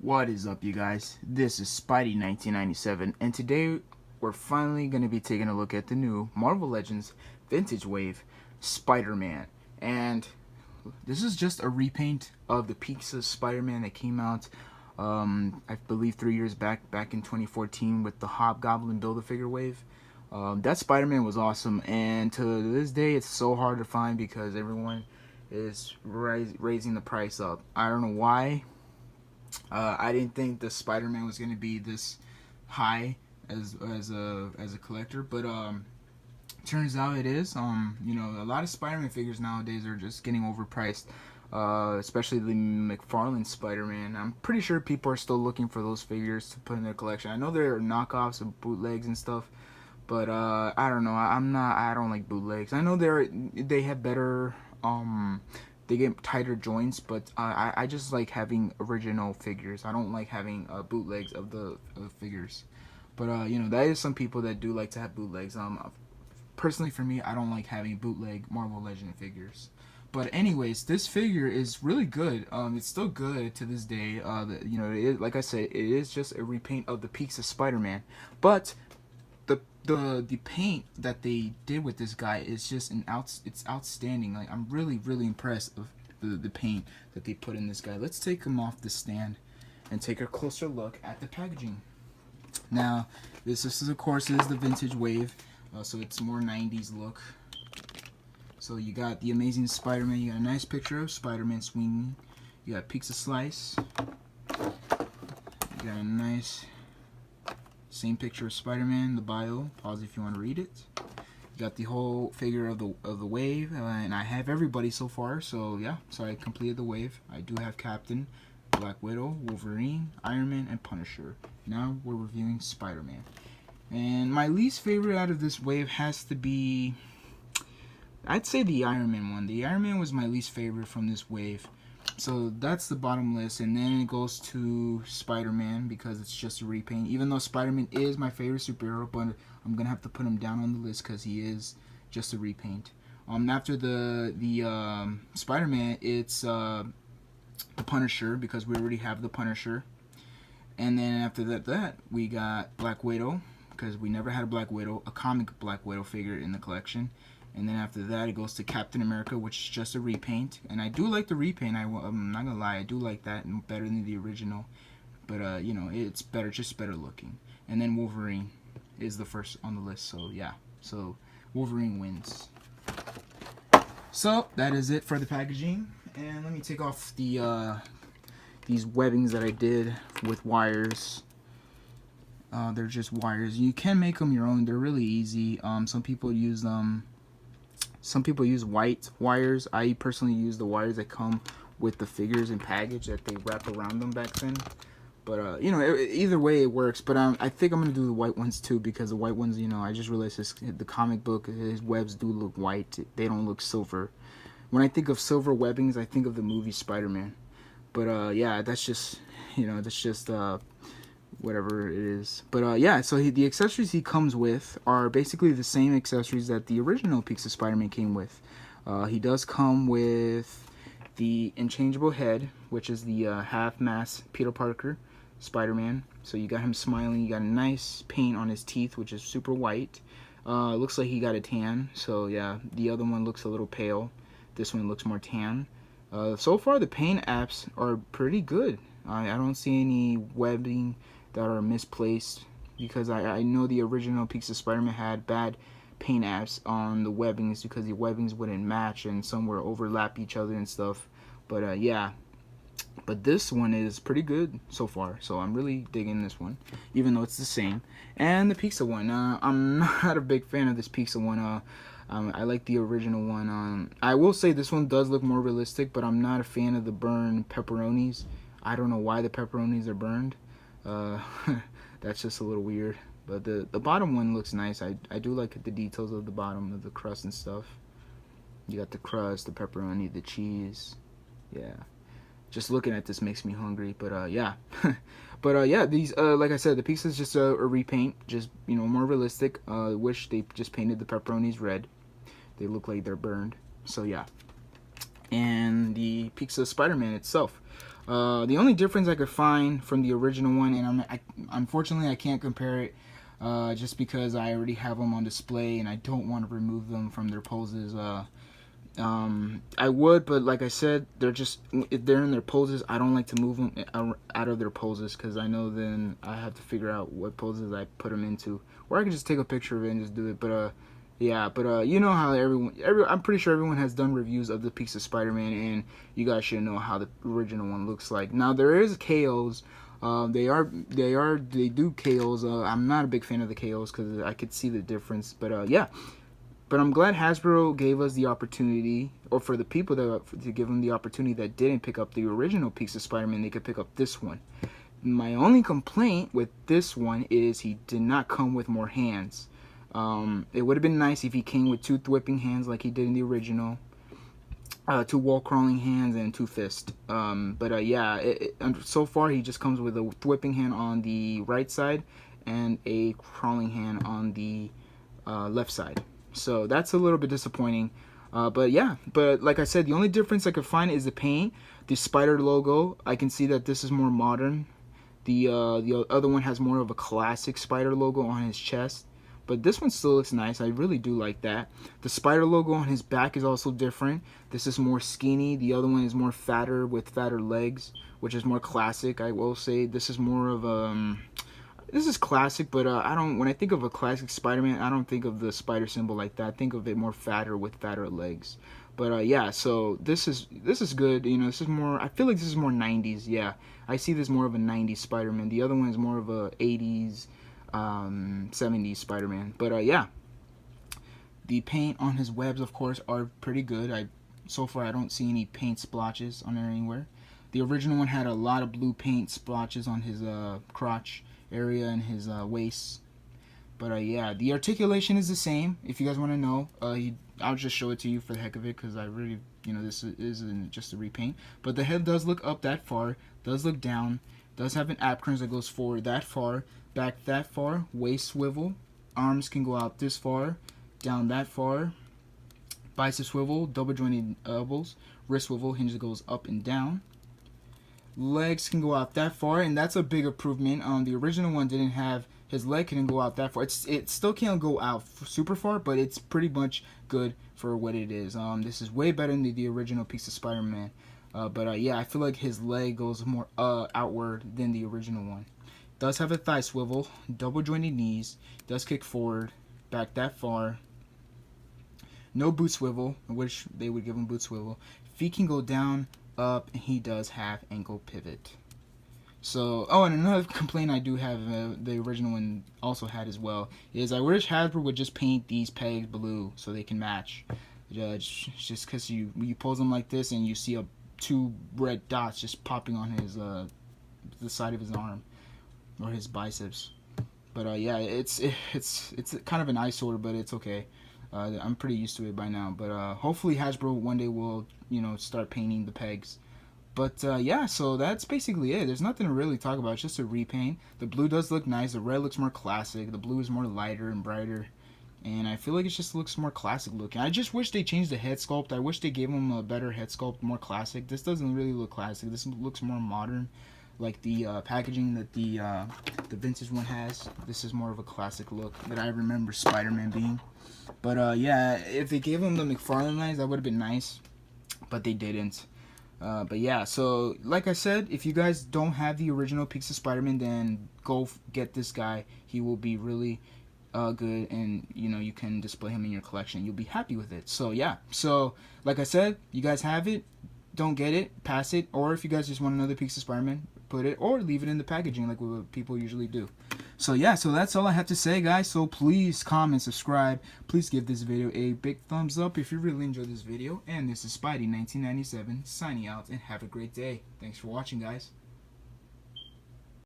What is up, you guys? This is Spidey 1997, and today we're finally going to be taking a look at the new Marvel Legends Vintage Wave Spider-Man. And this is just a repaint of the Pizza Spider-Man that came out, I believe 3 years back in 2014 with the Hobgoblin Build-A-Figure wave. That Spider-Man was awesome, and to this day it's so hard to find because everyone is raising the price up. I don't know why. I didn't think the Spider-Man was going to be this high as a collector, but turns out it is. You know, a lot of Spider-Man figures nowadays are just getting overpriced, especially the McFarlane Spider-Man. I'm pretty sure people are still looking for those figures to put in their collection. I know there are knockoffs of bootlegs and stuff, but I don't know. I don't like bootlegs. I know they have better they get tighter joints, but I just like having original figures. I don't like having bootlegs of the figures. But you know, that is some people that do like to have bootlegs. Personally for me, I don't like having bootleg Marvel Legend figures. But anyways, this figure is really good. It's still good to this day. You know, like I said, it is just a repaint of the peaks of Spider-Man. But the paint that they did with this guy is just it's outstanding. Like, I'm really impressed of the paint that they put in this guy. Let's take him off the stand and take a closer look at the packaging. Now, this is of course is the vintage wave, so it's more 90s look. So you got the Amazing Spider-Man. You got a nice picture of Spider-Man swinging. You got Pizza Slice. You got a nice same picture of Spider-Man, the bio. Pause if you want to read it. You got the whole figure of the wave, and I have everybody so far. So yeah, so I completed the wave. I do have Captain, Black Widow, Wolverine, Iron Man, and Punisher. Now we're reviewing Spider-Man. And my least favorite out of this wave has to be, I'd say, the Iron Man one. The Iron Man was my least favorite from this wave. So that's the bottom list, and then it goes to Spider-Man because it's just a repaint. Even though Spider-Man is my favorite superhero, but I'm gonna have to put him down on the list because he is just a repaint. After the Spider-Man, it's the Punisher because we already have the Punisher, and then after that we got Black Widow because we never had a Black Widow, a comic Black Widow figure in the collection. And then after that, it goes to Captain America, which is just a repaint. And I do like the repaint. I'm not gonna lie, I do like that better than the original. But you know, it's better, just better looking. And then Wolverine is the first on the list. So yeah, so Wolverine wins. So that is it for the packaging. And let me take off the these webbings that I did with wires. They're just wires. You can make them your own. They're really easy. Some people use them. Some people use white wires. I personally use the wires that come with the figures and package that they wrap around them back then. But you know, either way it works. But I think I'm gonna do the white ones too because the white ones, you know, I just realized the comic book, his webs do look white. They don't look silver. When I think of silver webbings, I think of the movie Spider-Man. But yeah, that's just, you know, that's just whatever it is. But yeah, so the accessories he comes with are basically the same accessories that the original Peaks of Spider-Man came with. He does come with the interchangeable head, which is the half-mass Peter Parker Spider-Man. So you got him smiling. You got a nice paint on his teeth, which is super white. Looks like he got a tan. So yeah, the other one looks a little pale. This one looks more tan. So far, the paint apps are pretty good. I don't see any webbing that are misplaced because I know the original Peaks of Spider-Man had bad paint apps on the webbings because the webbings wouldn't match and some would overlap each other and stuff. But yeah, but this one is pretty good so far, so I'm really digging this one, even though it's the same. And the Pizza one, I'm not a big fan of this Pizza one. I like the original one. I will say this one does look more realistic, but I'm not a fan of the burned pepperonis. I don't know why the pepperonis are burned. That's just a little weird. But the bottom one looks nice. I do like the details of the bottom of the crust and stuff. You got the crust, the pepperoni, the cheese. Yeah. Just looking at this makes me hungry. But yeah. But yeah, these like I said, the pizza is just a repaint, just, you know, more realistic. Wish they just painted the pepperonis red. They look like they're burned. So yeah. And the Pizza Spider-Man itself. The only difference I could find from the original one, and unfortunately I can't compare it, just because I already have them on display and I don't want to remove them from their poses. I would, but like I said, if they're in their poses, I don't like to move them out of their poses, because I know then I have to figure out what poses I put them into, or I can just take a picture of it and just do it. But yeah, but you know how I'm pretty sure everyone has done reviews of the piece of Spider-Man, and you guys should know how the original one looks like. Now there is KOs. They do KOs. I'm not a big fan of the KOs because I could see the difference. But yeah. But I'm glad Hasbro gave us the opportunity, or for the people to give them the opportunity that didn't pick up the original piece of Spider-Man, they could pick up this one. My only complaint with this one is he did not come with more hands. It would have been nice if he came with 2 whipping hands like he did in the original, 2 wall crawling hands, and 2 fists. But yeah, so far he just comes with a whipping hand on the right side and a crawling hand on the left side. So that's a little bit disappointing. But yeah, but like I said, the only difference I could find is the paint. The spider logo, I can see that this is more modern. The other one has more of a classic spider logo on his chest. But this one still looks nice. I really do like that. The spider logo on his back is also different. This is more skinny. The other one is more fatter with fatter legs, which is more classic. I will say this is more of a... This is classic, but when I think of a classic Spider-Man, I don't think of the spider symbol like that. I think of it more fatter with fatter legs. But yeah, so this is good. You know, this is more. I feel like this is more 90s. Yeah, I see this more of a 90s Spider-Man. The other one is more of a 80s, 70s Spider-Man. But yeah, the paint on his webs, of course, are pretty good. So far I don't see any paint splotches on there anywhere. The original one had a lot of blue paint splotches on his crotch area and his waist. But yeah, the articulation is the same. If you guys want to know, I'll just show it to you for the heck of it, because I really, this isn't just a repaint. But the head does look up that far, does look down, does have an apron that goes forward that far, back that far, waist swivel, arms can go out this far, down that far, bicep swivel, double jointed elbows, wrist swivel, hinge goes up and down. Legs can go out that far, and that's a big improvement. The original one didn't have, his leg couldn't go out that far. It still can't go out super far, but it's pretty much good for what it is. This is way better than the original piece of Spider-Man. But yeah, I feel like his leg goes more outward than the original one. Does have a thigh swivel, double jointed knees, does kick forward, back that far. No boot swivel, which they would give him boot swivel. Feet can go down, up, and he does have ankle pivot. So, and another complaint I do have, the original one also had as well, is I wish Hasbro would just paint these pegs blue so they can match. Just because you pose them like this and you see 2 red dots just popping on his the side of his arm or his biceps. But yeah, it's kind of an eyesore, but it's okay. I'm pretty used to it by now. But hopefully Hasbro one day will start painting the pegs. But yeah, so that's basically it. There's nothing to really talk about. It's just a repaint. The blue does look nice. The red looks more classic. The blue is more lighter and brighter. And I feel like it just looks more classic looking. I just wish they changed the head sculpt. I wish they gave him a better head sculpt, more classic. This doesn't really look classic. This looks more modern. Like the packaging that the vintage one has. This is more of a classic look that I remember Spider-Man being. But yeah, if they gave him the McFarlane lines, that would have been nice. But they didn't. But yeah, so like I said, if you guys don't have the original piece of Spider-Man, then go get this guy. He will be really good, and you can display him in your collection. You'll be happy with it. So yeah, so like I said, you guys have it. Don't get it, pass it, or if you guys just want another piece of Spider-Man, put it, or leave it in the packaging like what people usually do. So yeah, so that's all I have to say, guys. So please comment, subscribe. Please give this video a big thumbs up if you really enjoyed this video. And this is Spidey1997 signing out, and have a great day. Thanks for watching, guys.